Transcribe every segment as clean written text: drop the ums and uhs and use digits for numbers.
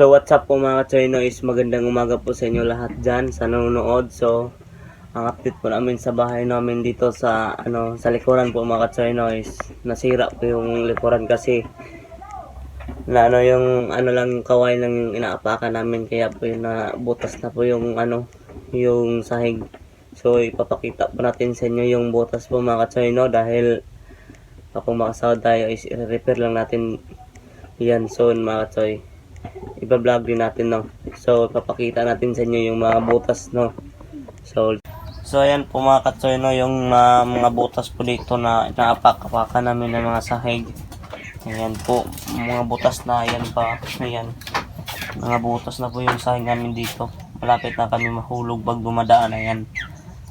So what's up po mga ka-Choy Noise, magandang umaga po sa inyo lahat dyan sa nanonood. So ang update po namin sa bahay namin dito sa sa likuran po mga ka-Choy Noise. Nasira po yung likuran kasi na yung lang yung kaway lang yung inaapakan namin, kaya po yung butas na po yung yung sahig. So ipapakita po natin sa inyo yung butas po mga ka-Choy, no, dahil kapag makasahod tayo is i-repair lang natin yan soon mga ka-Choy. Iba-vlog din natin, no. So ipapakita natin sa inyo yung mga butas, no. So ayan po mga ka-Choy, no, yung mga butas po dito na inaapak-apakan namin ng mga sahig. Ayan po, mga butas na, ayan pa, ayan. Mga butas na po yung sahig namin dito. Malapit na kami mahulog pag dumadaan, ayan.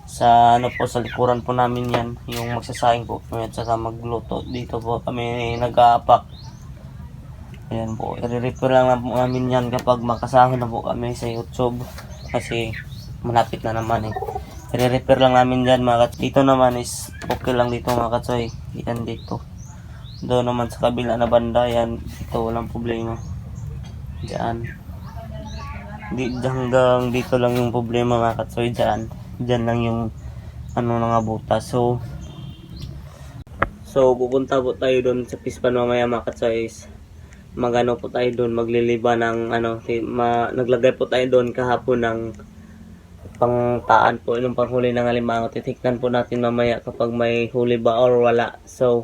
Sa po, sa likuran po namin yan, yung magsasahing po, at saka magluto. Dito po kami nag-aapak. Ayan po, i-repair lang po namin yan kapag makasahod na po kami sa YouTube. Kasi malapit na naman eh. I-repair lang namin dyan mga ka-Choy. Dito naman is okay lang dito mga ka-Choy. Yan dito. Doon naman sa kabila na banda, yan. Dito walang problema. Diyan. Hanggang dito lang yung problema mga ka-Choy. Diyan lang yung nga butas. So pupunta po tayo doon sa Pispan mamaya mga ka-Choy. Magano po tayo doon, magliliba ng naglagay po tayo doon kahapon ng pangtaan po, yung panghuli ng alimango. Titiknan po natin mamaya kapag may huli ba or wala. So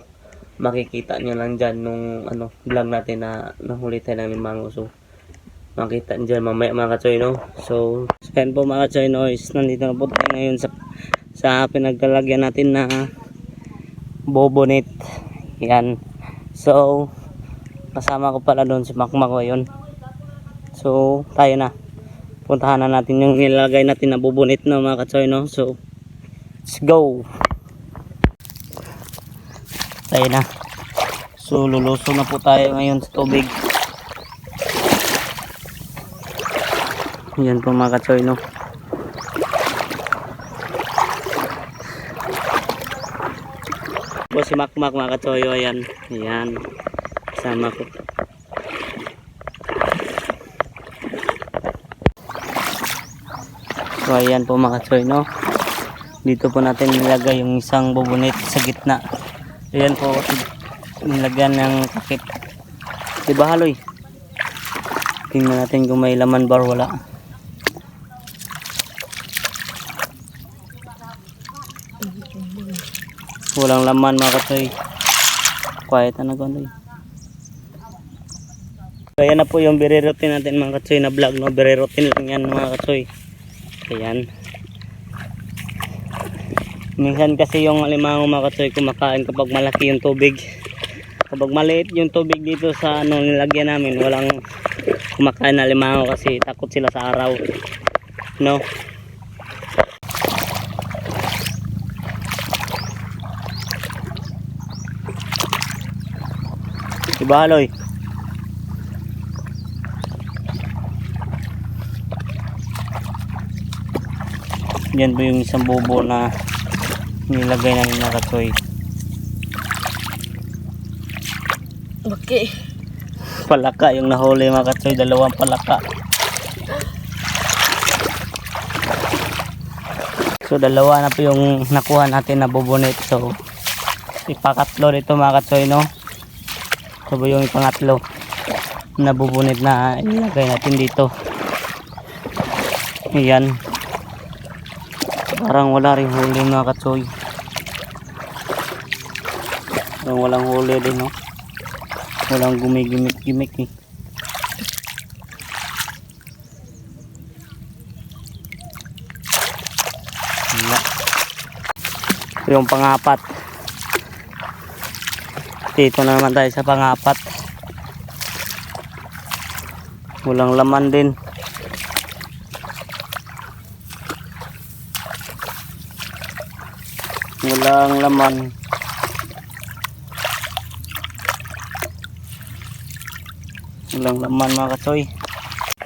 makikita nyo lang dyan nung vlog natin na nahuli tayo ng alimango. So makita nyo dyan mamaya mga ka-Choy, no. So yan po mga ka-Choy, no, is nandito na po tayo ngayon sa pinagkalagyan natin na bobonit. Yan. So kasama ko pala doon si Makmak ko yun. So tayo na, puntahan na natin yung nilagay natin na bubunit na mga ka-Choy, no. So let's go. Tayo na. So luluso na po tayo ngayon sa tubig. Yan po mga ka-Choy, no. Po si Makmak mga ka-Choy, ayan. Ayan, sama ko. So ayan po mga ka-Choy, no. Dito po natin nilagay yung isang bubunit sa gitna. Ayan po, nilagyan ng takip. Diba haloy? Tingnan natin kung may laman bar, wala. Walang laman mga ka-Choy. Quiet na naganoy. So ayan na po yung birirotin natin mga ka-Choy na vlog, no. Birirotin lang yan mga ka-Choy. Ayan. Minsan kasi yung alimango mga ka-Choy kumakain kapag malaki yung tubig. Kapag maliit yung tubig dito sa nilagyan namin, walang kumakain na alimango kasi takot sila sa araw, no. Diba haloy? Yan po yung isang bobo na nilagay namin na ka-Choy. Okay. Palaka yung nahuli mga ka-Choy, dalawang palaka. So dalawa na po yung nakuha natin na bubunit. So ipakatlo dito mga ka-Choy, no. So yung pangatlo na bubunit na ilagay natin dito. Ayan. Parang wala rin huli mga ka-Choy. Parang walang huli din, no. Walang gumigimik-gimik eh. Wala. Yung pangapat. Dito na naman tayo sa pangapat. Walang laman din. Walang laman. Walang laman mga ka-Choy.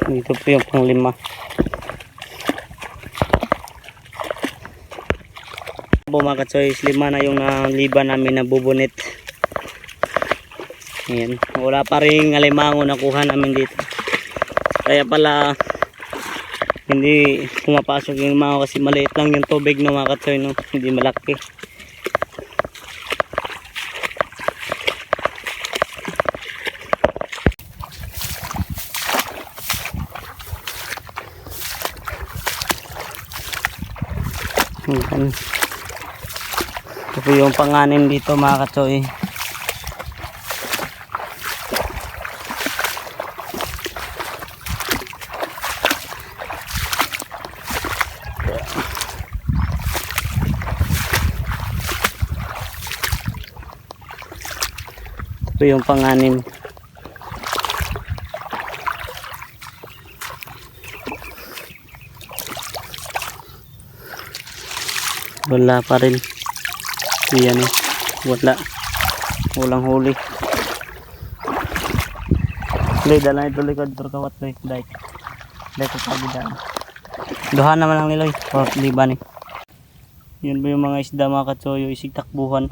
Dito po yung panglima. Mga ka-Choy, 5 na yung naliba namin na bubunit. Ayan. Wala pa rin alimango nakuha namin dito. Kaya pala hindi pumapasok yung mga kasi maliit lang yung tubig no mga katsoy no, hindi malaki. Ayan. Ito po yung panganin dito mga katsoy. Ito yung panganin. Wala pa rin. Ayan o. Wala. Walang huli. Dahil dala ito likod. Turkawat ko. Dahil. Dahil ko pagidaan. Duha naman lang niloy. O liban eh. Yan ba yung mga isda mga katsoyo. Isig takbuhan.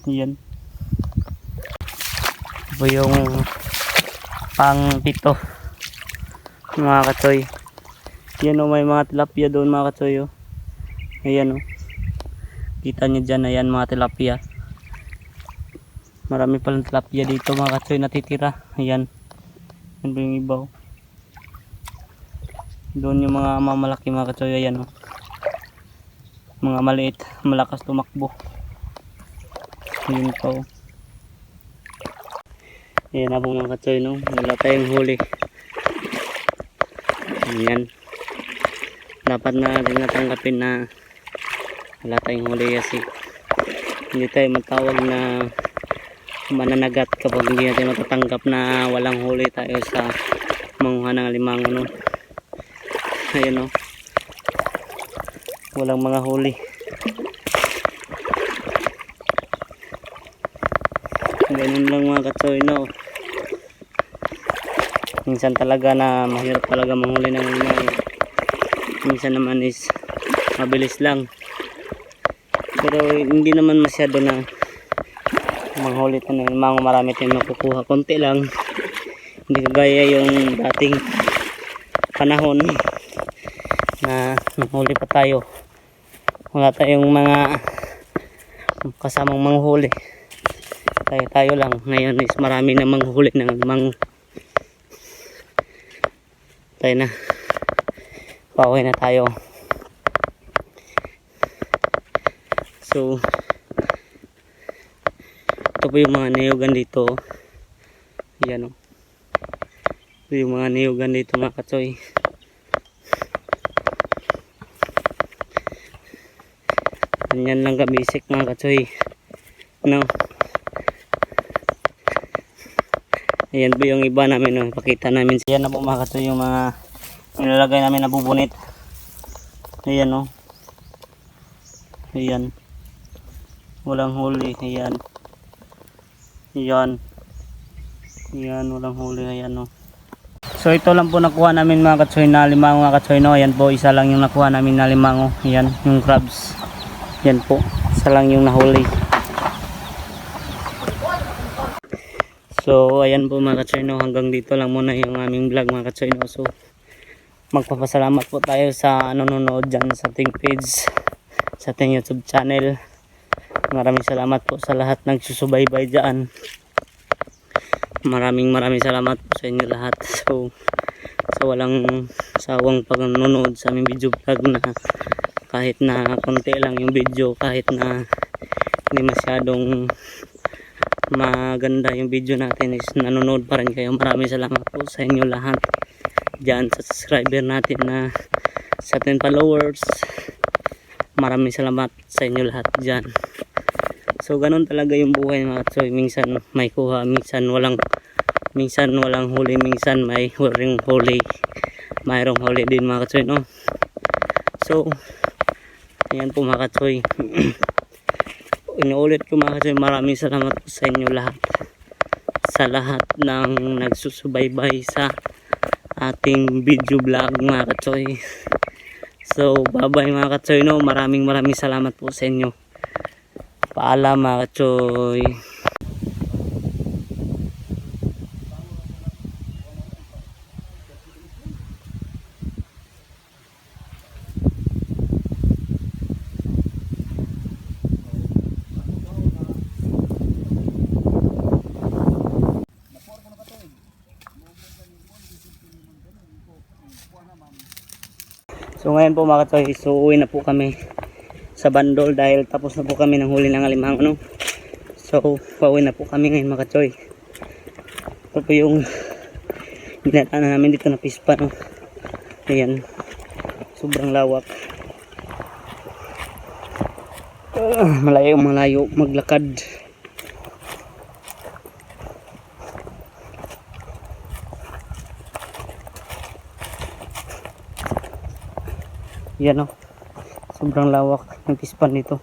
Yan. Ito yung pang pito. Mga katsoy. Yan o, may mga tilapia doon mga katsoyo. Ayan o. Kita nyo dyan, ayan mga tilapia. Marami palang tilapia dito mga katsoy natitira. Ayan. Yan ba yung ibaw. Doon yung mga mamalaki mga katsoy. Ayan o. Mga maliit. Malakas tumakbo. Ayan po. Ayan na po mga katsoy no. Wala tayong huli. Ayan. Dapat na natin natanggapin na wala tayong huli kasi hindi tayo matawag na mananagat kapag hindi natin matatanggap na walang huli tayo sa manguha ng alimango no. Ayun no, walang mga huli. Ganun lang mga katsoy no. Minsan talaga na mahirap talaga manghuli ng alimango, minsan naman is mabilis lang. Pero hindi naman masyado na manghuli ito ng mga marami tayong makukuha. Konti lang. Hindi kagaya yung dating panahon na manghuli pa tayo. Wala tayong mga kasamang manghuli. Tayo lang. Ngayon is marami na manghuli ng tayo na. Pauwi na tayo. So, ito po yung mga niyugan dito. Ayan o. Ito yung mga niyugan dito mga katsoy. Ganyan lang kabisik mga katsoy. No? Ayan po yung iba namin. No? Pakita namin. Ayan na po mga katsoy yung mga nilalagay namin na bubunit. Ayan o. Ayan. Walang huli. Ayan. Ayan. Ayan. Walang huli. Ayan o. So ito lang po nakuha namin mga katsoy na limango mga katsoy no. Ayan po. Isa lang yung nakuha namin na limango. Ayan. Yung crabs. Ayan po. Isa lang yung nahuli. So ayan po mga katsoy no. Hanggang dito lang muna yung aming vlog mga katsoy no. So magpapasalamat po tayo sa nanonood dyan sa ating page, sa ating YouTube channel. Maraming salamat po sa lahat ng susubaybay dyan. Maraming salamat po sa inyo lahat. So sa walang sawang pagnonood sa aming video vlog na kahit na konti lang yung video, kahit na hindi masyadong maganda yung video natin, is nanonood pa rin kayo. Maraming salamat po sa inyo lahat dyan, sa subscriber natin na sa 10 followers. Maraming salamat sa inyo lahat dyan. So ganun talaga yung buhay mga katsoy. Minsan may kuha, minsan walang huli, minsan may huling huli, mayroong huli din mga katsoy no. So ayan po mga katsoy. Inuulit ko mga katsoy, maraming salamat po sa inyo lahat, sa lahat ng nagsusubaybay sa ating video vlog mga katsoy. So bye bye mga katsoy no. Maraming salamat po sa inyo. Paalam mga katsoy. So ngayon po mga katsoy, so uwi na po kami sa Bandol dahil tapos na po kami ng huli ng alimang ano. So pauwi na po kami ngayon mga katsoy. Ito po yung ginatana namin dito na pispa no. Ayan, sobrang lawak. Malayo maglakad. Yan o, sobrang lawak ng pispan nito.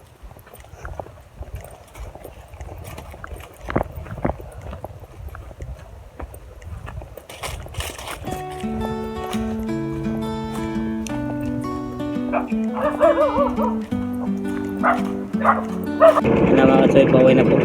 Yan na mga katsoy, pauwi na po.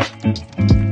Bye.